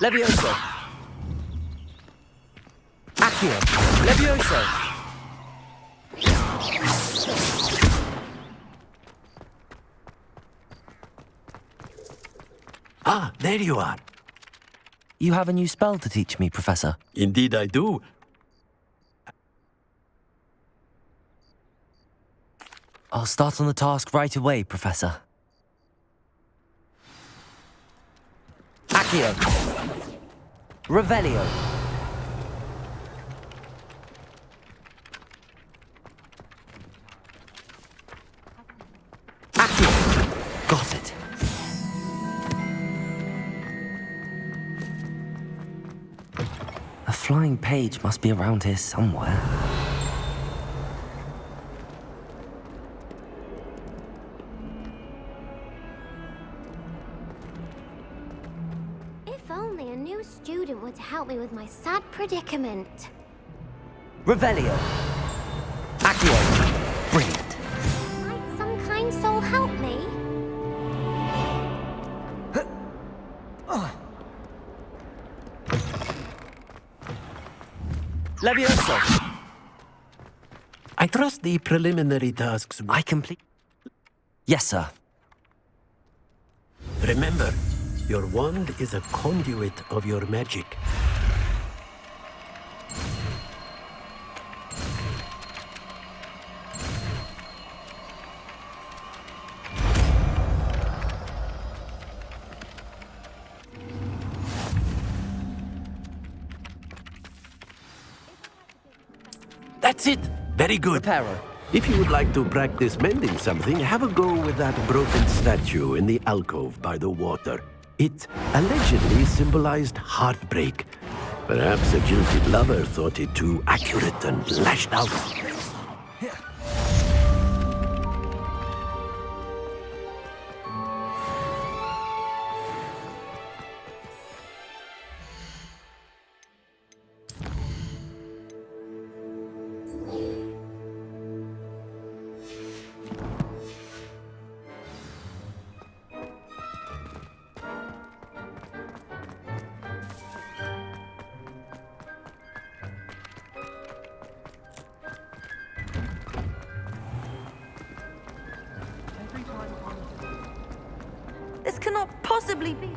Levioso! Accio! Levioso! Ah, there you are. You have a new spell to teach me, Professor. Indeed I do. I'll start on the task right away, Professor. Accio! Revelio! Accio! Got it! A flying page must be around here somewhere. If only a new student would help me with my sad predicament. Revelio! Accio! Brilliant! Might some kind soul help me? Levioso! I trust the preliminary tasks. I complete... Yes, sir. Remember, your wand is a conduit of your magic. That's it. Very good. Reparo. If you would like to practice mending something, have a go with that broken statue in the alcove by the water. It allegedly symbolized heartbreak. Perhaps a jilted lover thought it too accurate and lashed out. This cannot possibly be.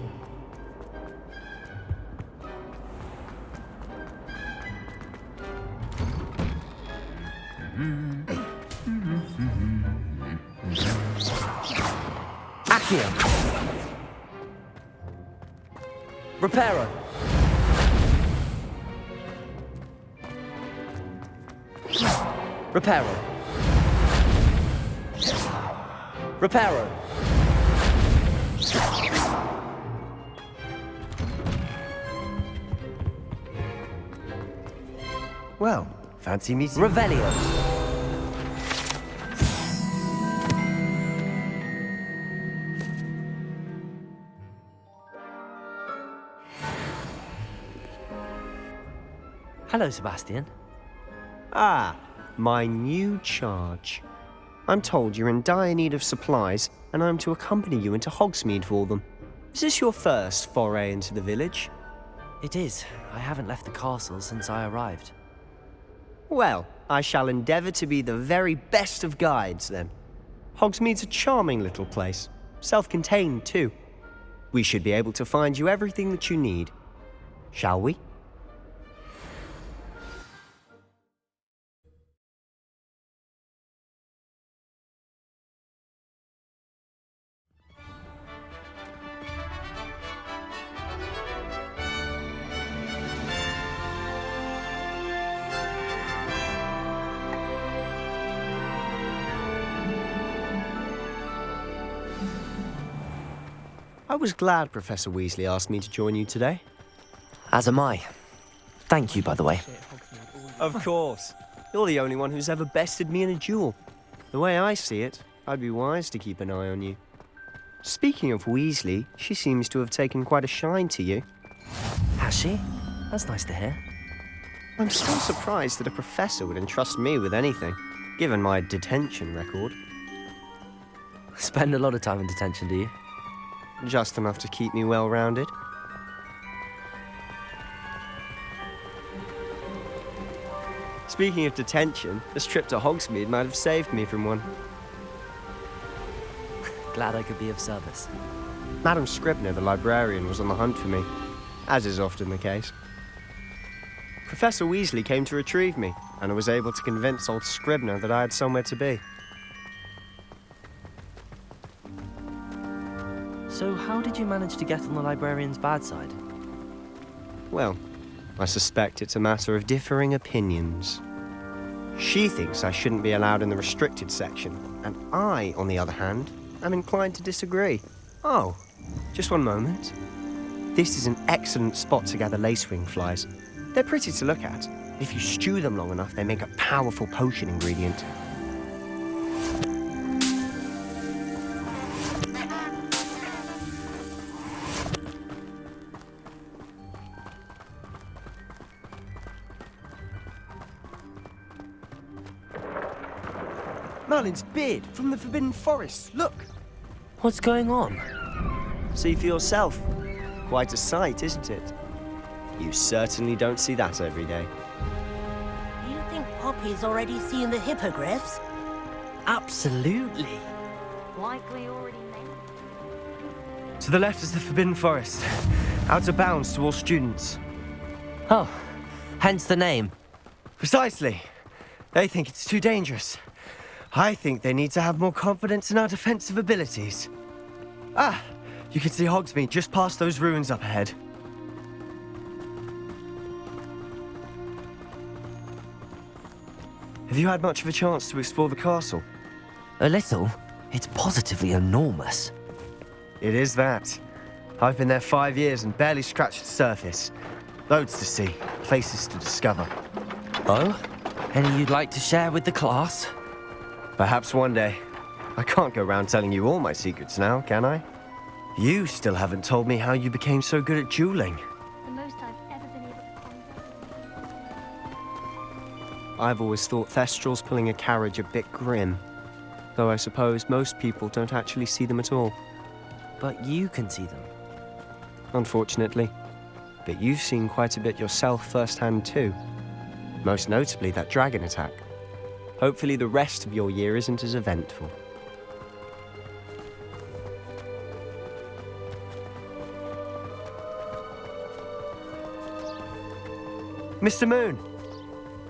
Accio! Reparo! Reparo! Reparo! Well, fancy meeting. Revelio! Hello, Sebastian. Ah, my new charge. I'm told you're in dire need of supplies, and I'm to accompany you into Hogsmead for them. Is this your first foray into the village? It is. I haven't left the castle since I arrived. Well, I shall endeavour to be the very best of guides, then. Hogsmead's a charming little place. Self-contained, too. We should be able to find you everything that you need. Shall we? I was glad Professor Weasley asked me to join you today. As am I. Thank you, by the way. Of course. You're the only one who's ever bested me in a duel. The way I see it, I'd be wise to keep an eye on you. Speaking of Weasley, she seems to have taken quite a shine to you. Has she? That's nice to hear. I'm still surprised that a professor would entrust me with anything, given my detention record. Spend a lot of time in detention, do you? Just enough to keep me well-rounded. Speaking of detention, this trip to Hogsmeade might have saved me from one. Glad I could be of service. Madam Scribner, the librarian, was on the hunt for me, as is often the case. Professor Weasley came to retrieve me, and I was able to convince old Scribner that I had somewhere to be. So how did you manage to get on the librarian's bad side? Well, I suspect it's a matter of differing opinions. She thinks I shouldn't be allowed in the restricted section, and I, on the other hand, am inclined to disagree. Oh, just one moment. This is an excellent spot to gather lacewing flies. They're pretty to look at. If you stew them long enough, they make a powerful potion ingredient. Merlin's beard from the Forbidden Forest. Look! What's going on? See for yourself. Quite a sight, isn't it? You certainly don't see that every day. Do you think Poppy's already seen the hippogriffs? Absolutely. Likely already made. To the left is the Forbidden Forest. Out of bounds to all students. Oh, hence the name. Precisely. They think it's too dangerous. I think they need to have more confidence in our defensive abilities. Ah, you can see Hogsmeade just past those ruins up ahead. Have you had much of a chance to explore the castle? A little. It's positively enormous. It is that. I've been there 5 years and barely scratched the surface. Loads to see, places to discover. Oh? Any you'd like to share with the class? Perhaps one day. I can't go around telling you all my secrets now, can I? You still haven't told me how you became so good at dueling. The most I've ever been able to find. I've always thought Thestrals pulling a carriage a bit grim. Though I suppose most people don't actually see them at all. But you can see them. Unfortunately. But you've seen quite a bit yourself firsthand too. Most notably that dragon attack. Hopefully the rest of your year isn't as eventful. Mr. Moon!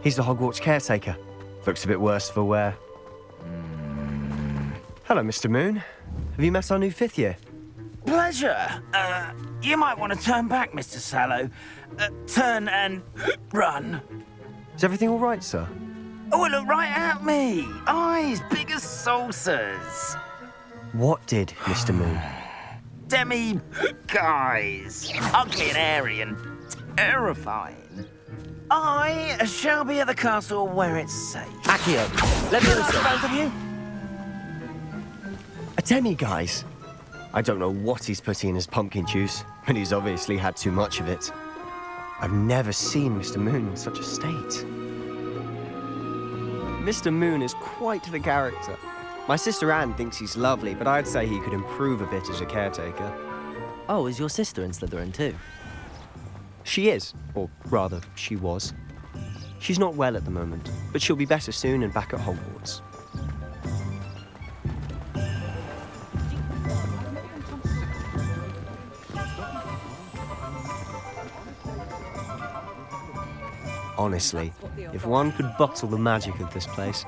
He's the Hogwarts caretaker. Looks a bit worse for wear. Hello, Mr. Moon. Have you met our new 5th year? Pleasure. You might want to turn back, Mr. Sallow. Turn and run. Is everything all right, sir? Oh, look right at me. Eyes big as saucers. What did, Mr. Moon? Demi guys. Ugly and airy and terrifying. I shall be at the castle where it's safe. Accio, let me Listen, both of you. A demi-guise? I don't know what he's putting in his pumpkin juice, but he's obviously had too much of it. I've never seen Mr. Moon in such a state. Mr. Moon is quite the character. My sister Anne thinks he's lovely, but I'd say he could improve a bit as a caretaker. Oh, is your sister in Slytherin too? She is, or rather, she was. She's not well at the moment, but she'll be better soon and back at Hogwarts. Honestly, if one could bottle the magic of this place.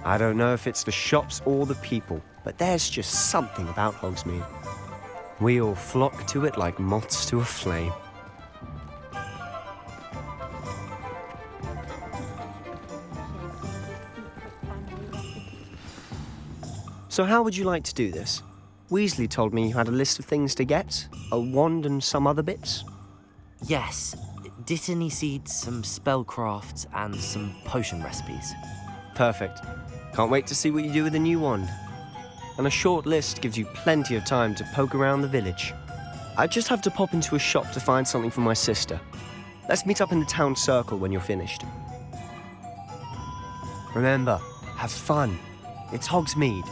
I don't know if it's the shops or the people, but there's just something about Hogsmeade. We all flock to it like moths to a flame. So how would you like to do this? Weasley told me you had a list of things to get, a wand and some other bits. Yes. Dittany seeds, some spellcrafts, and some potion recipes. Perfect. Can't wait to see what you do with the new wand. And a short list gives you plenty of time to poke around the village. I just have to pop into a shop to find something for my sister. Let's meet up in the town circle when you're finished. Remember, have fun. It's Hogsmeade.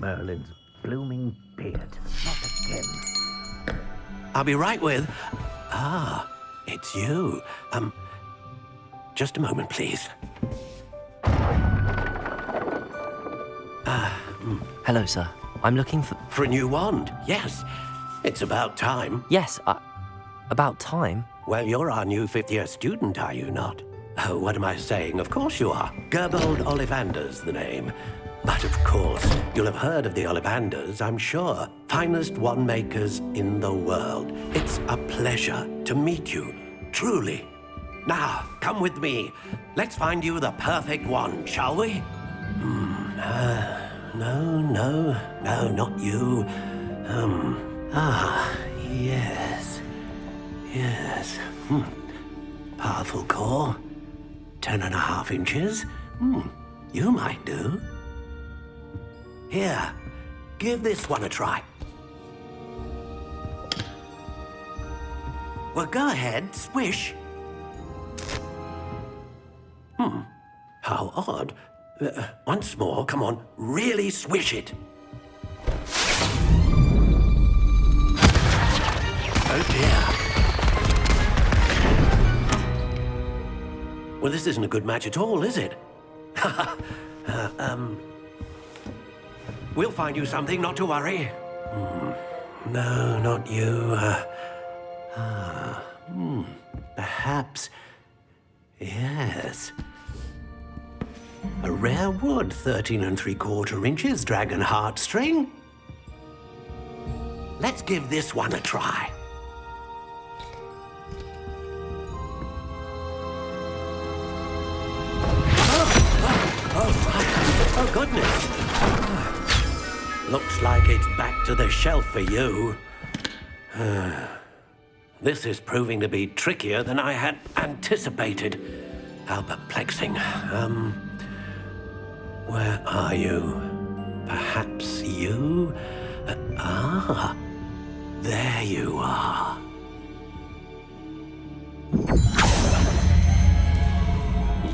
Merlin's blooming beard. Not again. I'll be right with... Ah, it's you. Just a moment, please. Hello, sir. I'm looking for... For a new wand, yes. It's about time. Yes, about time. Well, you're our new fifth-year student, are you not? Oh, what am I saying? Of course you are. Gerbold Ollivander's the name. But of course, you'll have heard of the Ollivanders, I'm sure. Finest wand makers in the world. It's a pleasure to meet you, truly. Now, come with me. Let's find you the perfect wand, shall we? No, not you. Yes. Powerful core. 10.5 inches. You might do. Here, give this one a try. Well, go ahead, swish. How odd. Once more, come on, really swish it. Oh dear. Well, this isn't a good match at all, is it? We'll find you something, not to worry. No, not you. Perhaps... Yes. A rare wood, 13 3/4 inches, dragon heartstring. Let's give this one a try. Oh, goodness. Looks like it's back to the shelf for you. This is proving to be trickier than I had anticipated. How perplexing. Where are you? Perhaps you? There you are.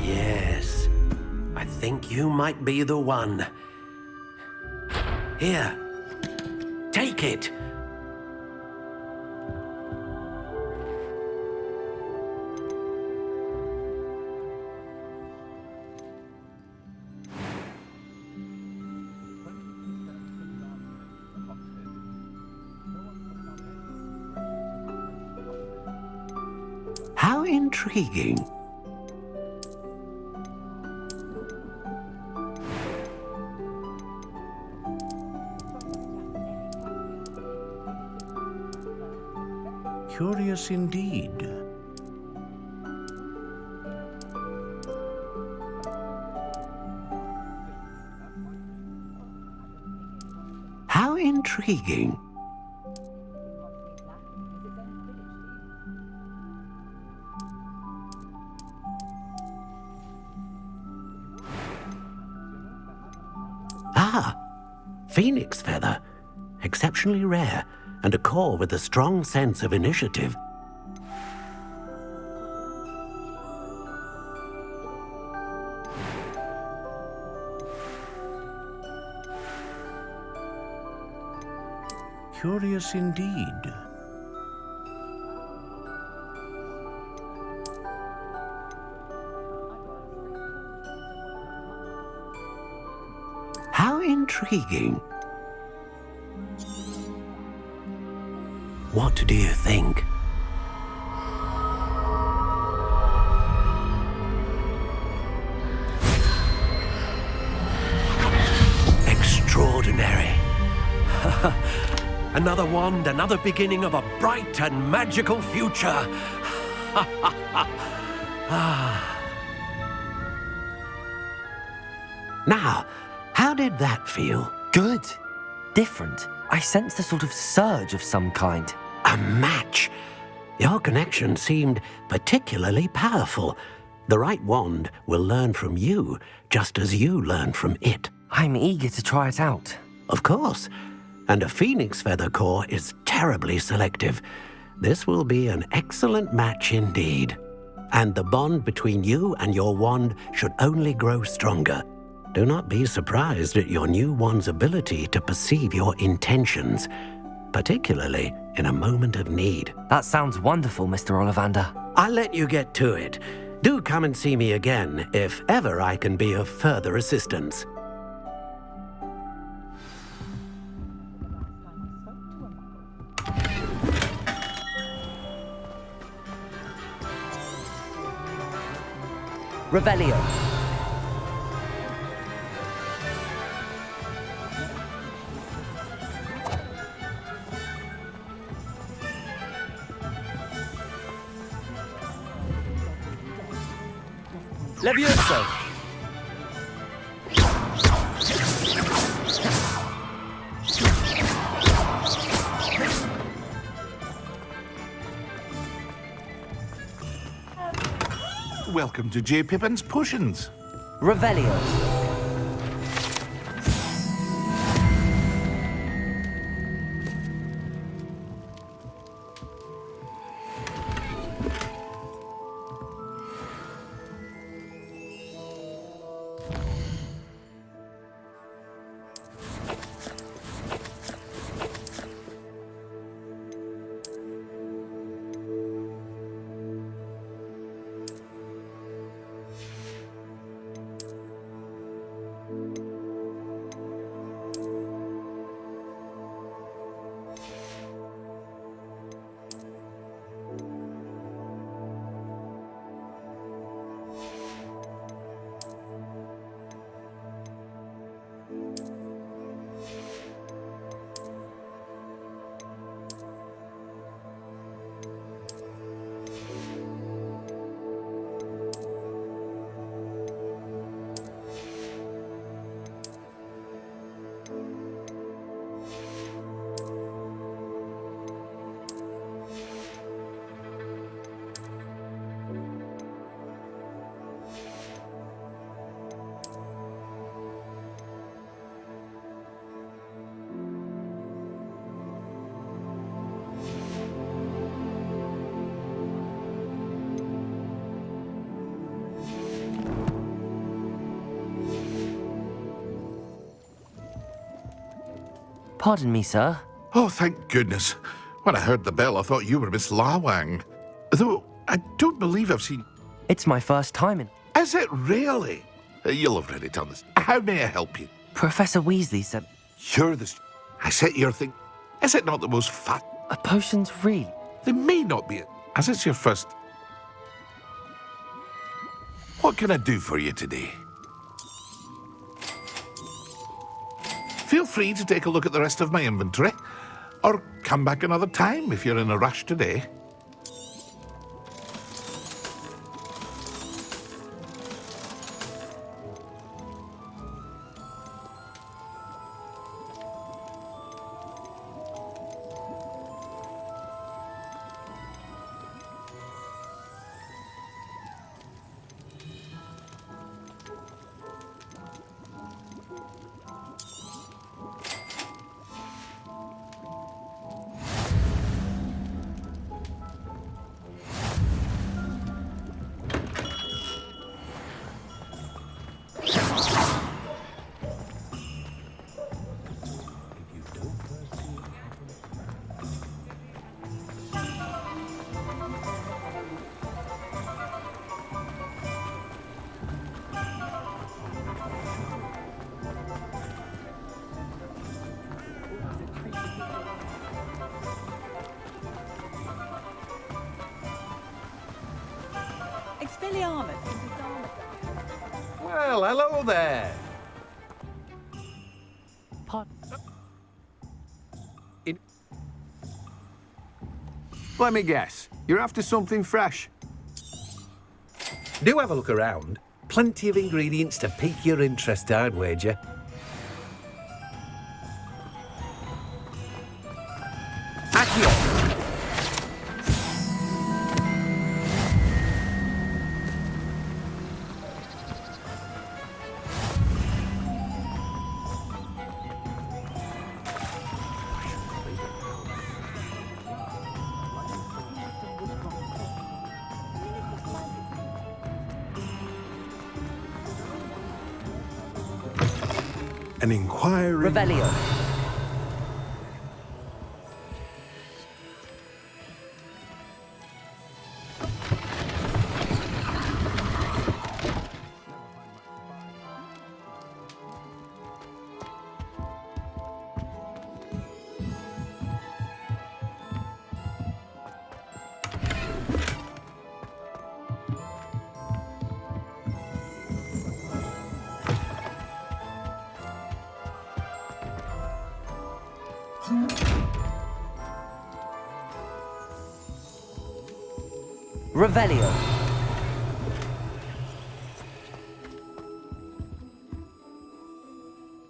Yes, I think you might be the one. Here, take it. How intriguing. Curious indeed. How intriguing. Phoenix feather. Exceptionally rare, and a core with a strong sense of initiative. Curious indeed. How intriguing. What do you think? Extraordinary. Another wand, another beginning of a bright and magical future. Now, how did that feel? Good. Different. I sensed a sort of surge of some kind. A match. Your connection seemed particularly powerful. The right wand will learn from you, just as you learn from it. I'm eager to try it out. Of course. And a phoenix feather core is terribly selective. This will be an excellent match indeed. And the bond between you and your wand should only grow stronger. Do not be surprised at your new one's ability to perceive your intentions, particularly in a moment of need. That sounds wonderful, Mr. Ollivander. I'll let you get to it. Do come and see me again if ever I can be of further assistance. Revelio. Levioso. Welcome to J. Pippin's Potions. Revelio. Pardon me, sir. Oh, thank goodness. When I heard the bell, I thought you were Miss Lawang. Though I don't believe I've seen... It's my first time in... Is it really? You'll have read it on this. How may I help you? Professor Weasley said... You're the... I set your thing... Is it not the most fat... Potions really? They may not be, as it's your first... What can I do for you today? Feel free to take a look at the rest of my inventory, or come back another time if you're in a rush today. Well, hello there. Let me guess. You're after something fresh. Do have a look around. Plenty of ingredients to pique your interest, I'd wager. Accio! An inquiry. Revelio. Revelio.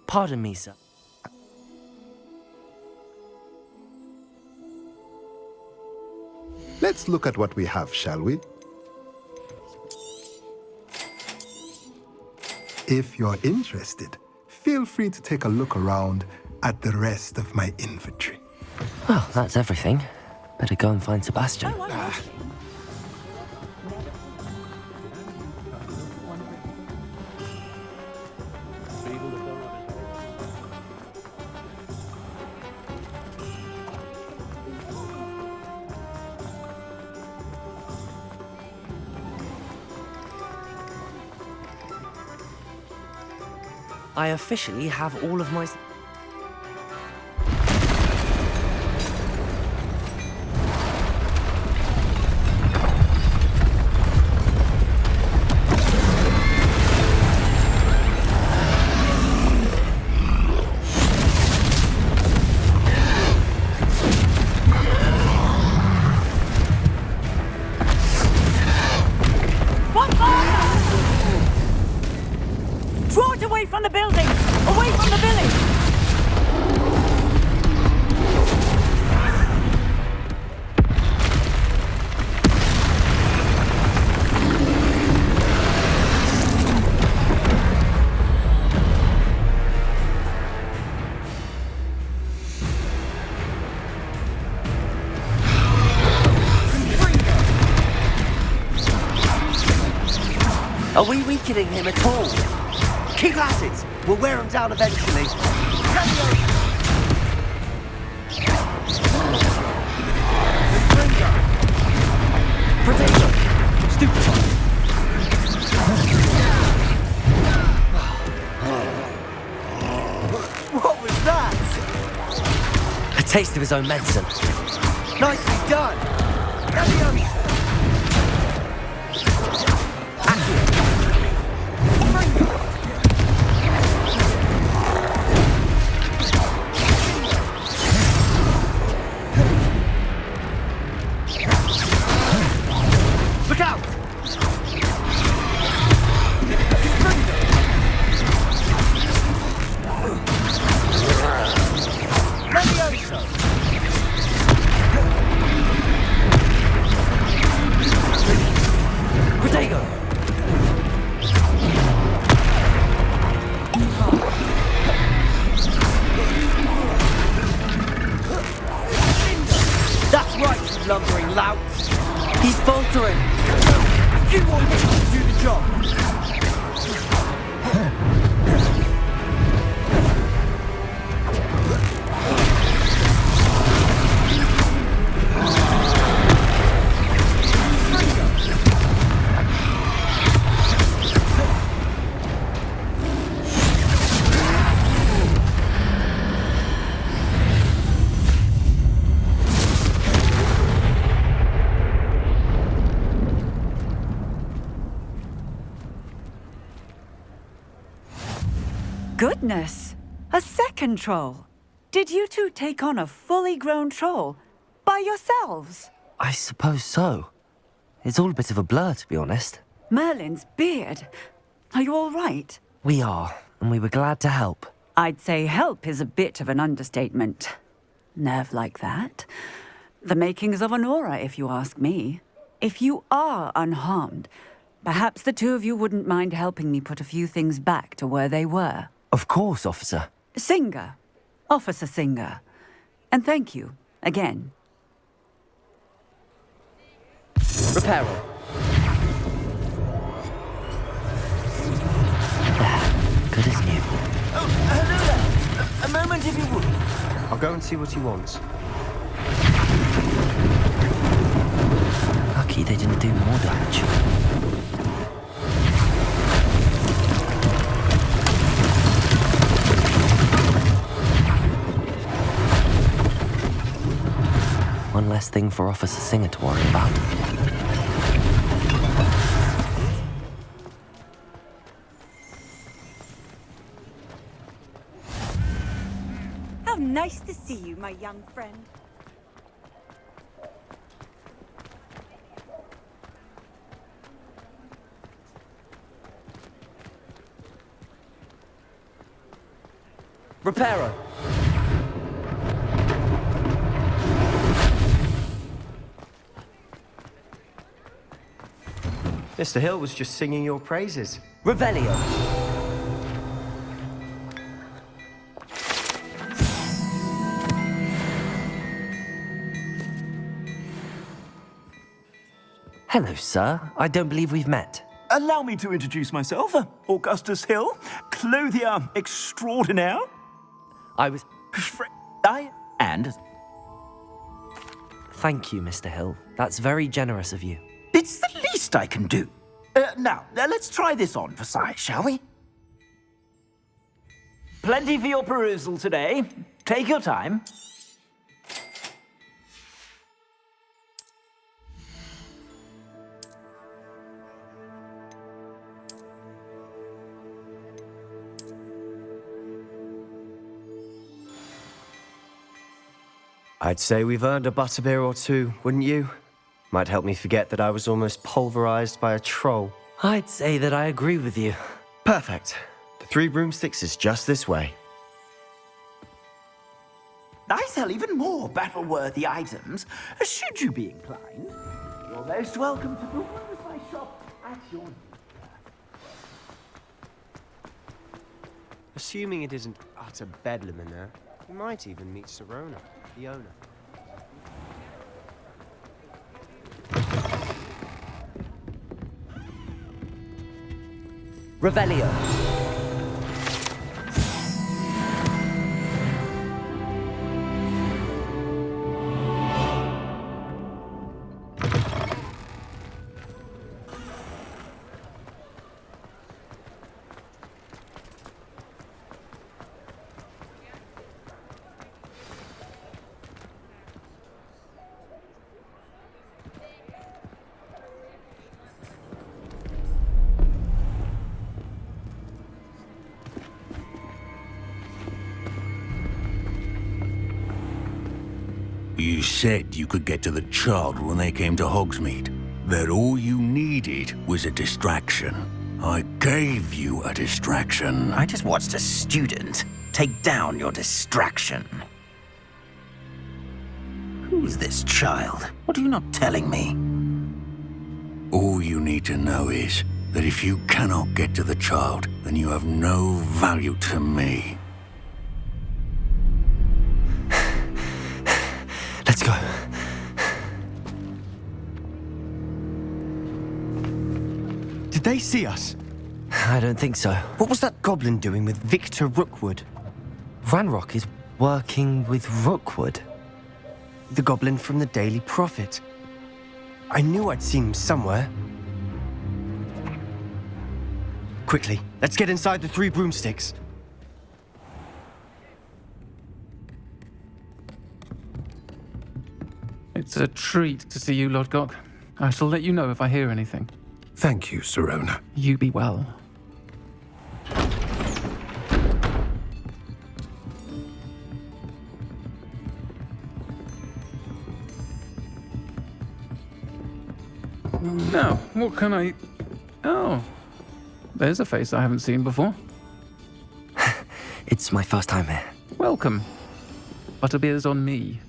Pardon me, sir. Let's look at what we have, shall we? If you're interested, feel free to take a look around at the rest of my inventory. Well, that's everything. Better go and find Sebastian. I officially have all of my... Draw it away from the building! Away from the village! Are we weakening him at all? Keep at it! We'll wear him down eventually. Potato! Stupefy! What was that? A taste of his own medicine. Nicely done! Leviosa! Look out! Leviosa! Potato! That's right, you lumbering louts! He's faltering! You want him to do the job! Goodness! A second troll! Did you two take on a fully grown troll? By yourselves? I suppose so. It's all a bit of a blur, to be honest. Merlin's beard. Are you all right? We are, and we were glad to help. I'd say help is a bit of an understatement. Nerve like that. The makings of an aura, if you ask me. If you are unharmed, perhaps the two of you wouldn't mind helping me put a few things back to where they were. Of course, officer. Singer. Officer Singer. And thank you, again. Reparo. There. Good as new. Oh, hello go and see what he wants. Lucky they didn't do more damage. One less thing for Officer Singer to worry about. How nice to see you, my young friend. Reparo! Mr. Hill was just singing your praises. Revelio! Hello, sir. I don't believe we've met. Allow me to introduce myself. Augustus Hill, clothier extraordinaire. I was... And... Thank you, Mr. Hill. That's very generous of you. It's the least I can do. Now, let's try this on for size, shall we? Plenty for your perusal today. Take your time. I'd say we've earned a butterbeer or two, wouldn't you? Might help me forget that I was almost pulverized by a troll. I'd say that I agree with you. Perfect. The Three Broomsticks is just this way. I sell even more battle-worthy items, should you be inclined. You're most welcome to peruse my shop at your leisure. Assuming it isn't utter bedlam in there, we might even meet Sirona, the owner. Revelio. You said you could get to the child when they came to Hogsmeade. That all you needed was a distraction. I gave you a distraction. I just watched a student take down your distraction. Who's this child? What are you not telling me? All you need to know is that if you cannot get to the child, then you have no value to me. Let's go. Did they see us? I don't think so. What was that goblin doing with Victor Rookwood? Ranrock is working with Rookwood. The goblin from the Daily Prophet. I knew I'd seen him somewhere. Quickly, let's get inside the Three Broomsticks. It's a treat to see you, Lodgok. I shall let you know if I hear anything. Thank you, Sirona. You be well. Now, what can I... Oh, there's a face I haven't seen before. It's my first time here. Welcome. Butterbeer's on me.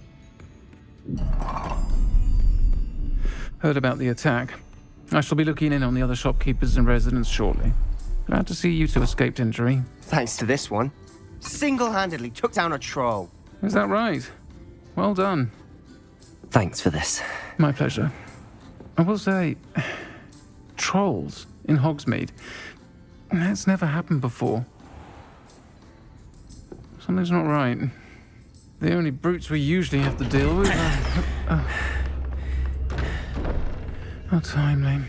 Heard about the attack. I shall be looking in on the other shopkeepers and residents shortly. Glad to see you two escaped injury. Thanks to this one. Single-handedly took down a troll. Is that right? Well done. Thanks for this. My pleasure. I will say, trolls in Hogsmeade. That's never happened before. Something's not right. The only brutes we usually have to deal with are timely.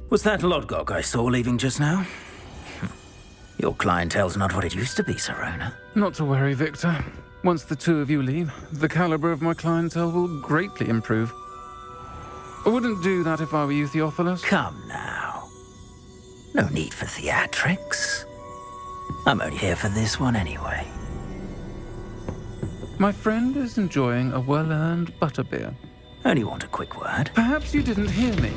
Was that Lodgok I saw leaving just now? Your clientele's not what it used to be, Serona. Not to worry, Victor. Once the two of you leave, the caliber of my clientele will greatly improve. I wouldn't do that if I were you, Theophilus. Come now. No need for theatrics. I'm only here for this one anyway. My friend is enjoying a well-earned butterbeer. Only want a quick word. Perhaps you didn't hear me.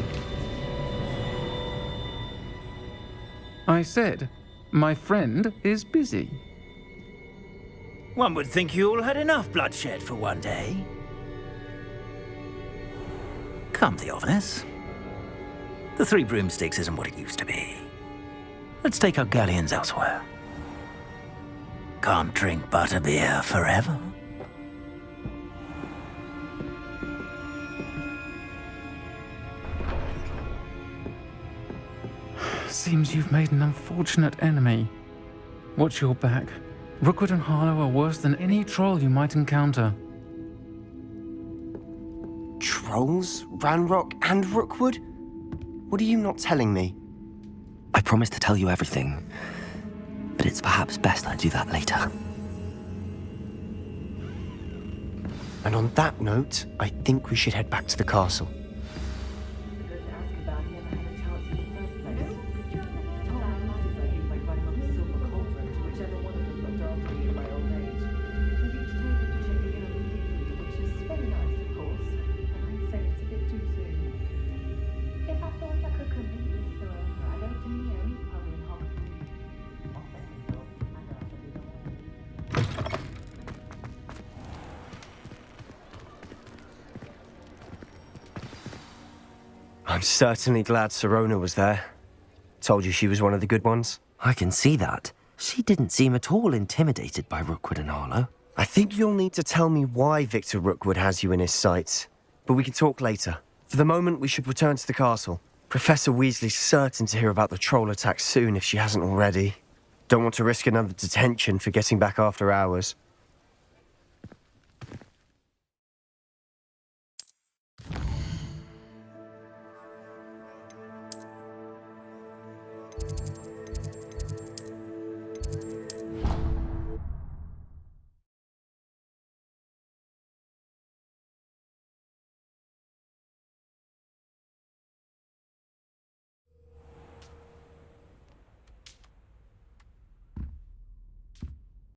I said, my friend is busy. One would think you all had enough bloodshed for one day. Come, Theophilus. The Three Broomsticks isn't what it used to be. Let's take our galleons elsewhere. Can't drink butterbeer forever. Seems you've made an unfortunate enemy. Watch your back. Rookwood and Harlow are worse than any troll you might encounter. Trolls? Ranrock and Rookwood? What are you not telling me? I promised to tell you everything, but it's perhaps best I do that later. And on that note, I think we should head back to the castle. I'm certainly glad Serona was there. Told you she was one of the good ones. I can see that. She didn't seem at all intimidated by Rookwood and Harlow. I think you'll need to tell me why Victor Rookwood has you in his sights. But we can talk later. For the moment, we should return to the castle. Professor Weasley's certain to hear about the troll attack soon if she hasn't already. Don't want to risk another detention for getting back after hours.